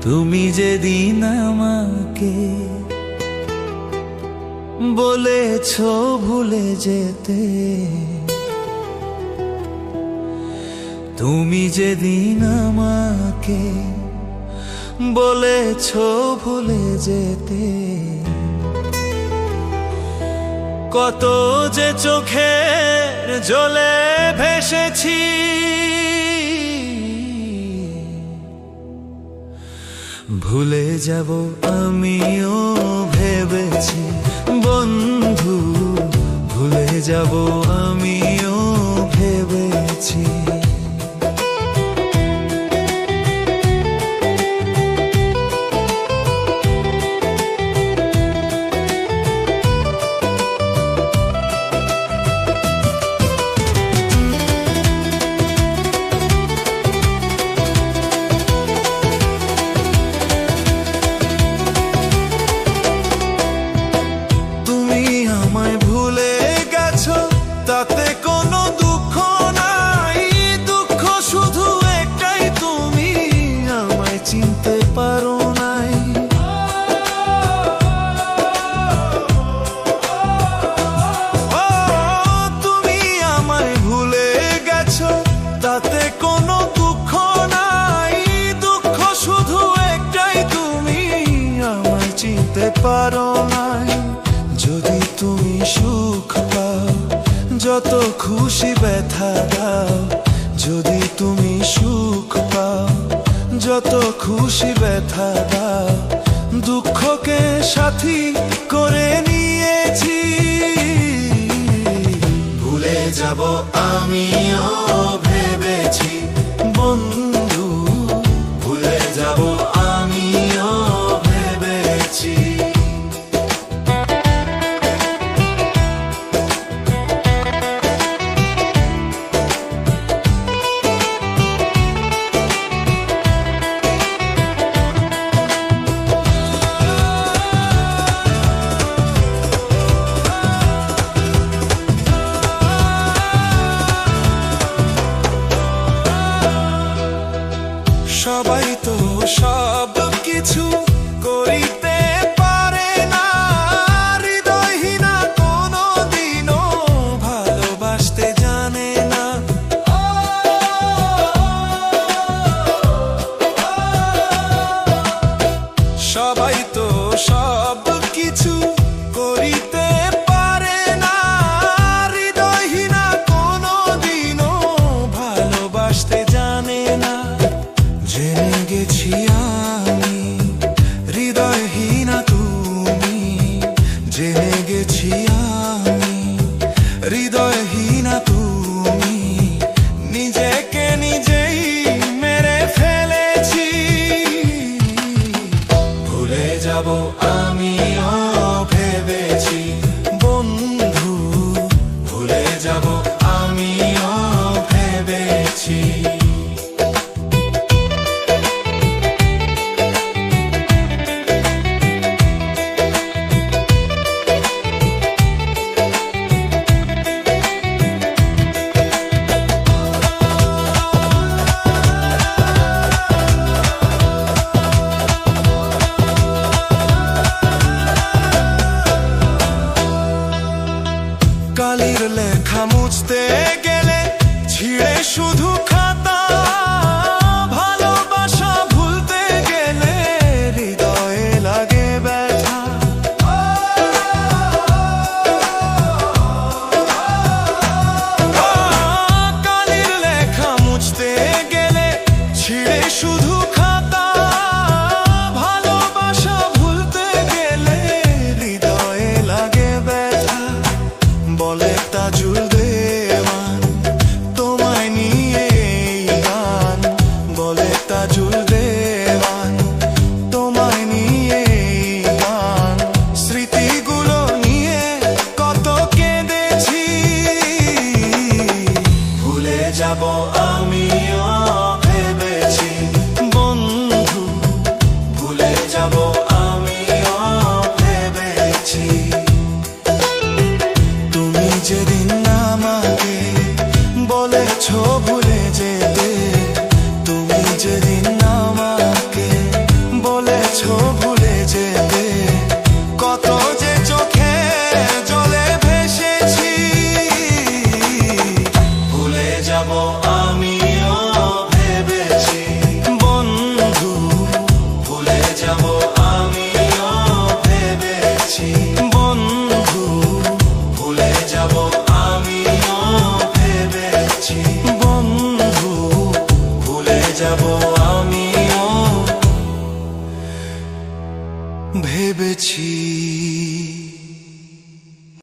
তুমি যেদিন আমাকে বলেছো ভুলে যেতে, তুমি যেদিন আমাকে বলেছো ভুলে যেতে, কত যে চোখের জলে ভেসেছি, ভুলে যাব আমিও ভেবেছি বন্ধু, ভুলে যাব আমিও ভেবেছি। তাতে কোনো দুঃখ নাই, দুঃখ শুধু একটাই, তুমি আমায় চিনতে পারো নাই। ও তুমি আমায় ভুলে গেছো, তাতে কোনো দুঃখ নাই, দুঃখ শুধু একটাই, তুমি আমায় চিনতে পারো নাই। যদি তুমি সুখ পাও, যত খুশি ব্যথা দাও, যদি তুমি সুখ পাও, যত খুশি ব্যথা দাও, দুঃখকে সাথী করে নিয়েছি, ভুলে যাব আমিও ভেবেছি বন্ধু, ভুলে যাব আমিও ভেবেছি। সবাই তো সব কিছু করিতে পারে না, হৃদয়হীনা কোনো দিনও ভালোবাসতে জানে না। সবাই তো সব কিছু করিতে পারে না, হৃদয়হীনা কোনো দিনও ভালোবাসতে জানে না। জেনে গেছি আমি যাব আমিও ভেবেছি।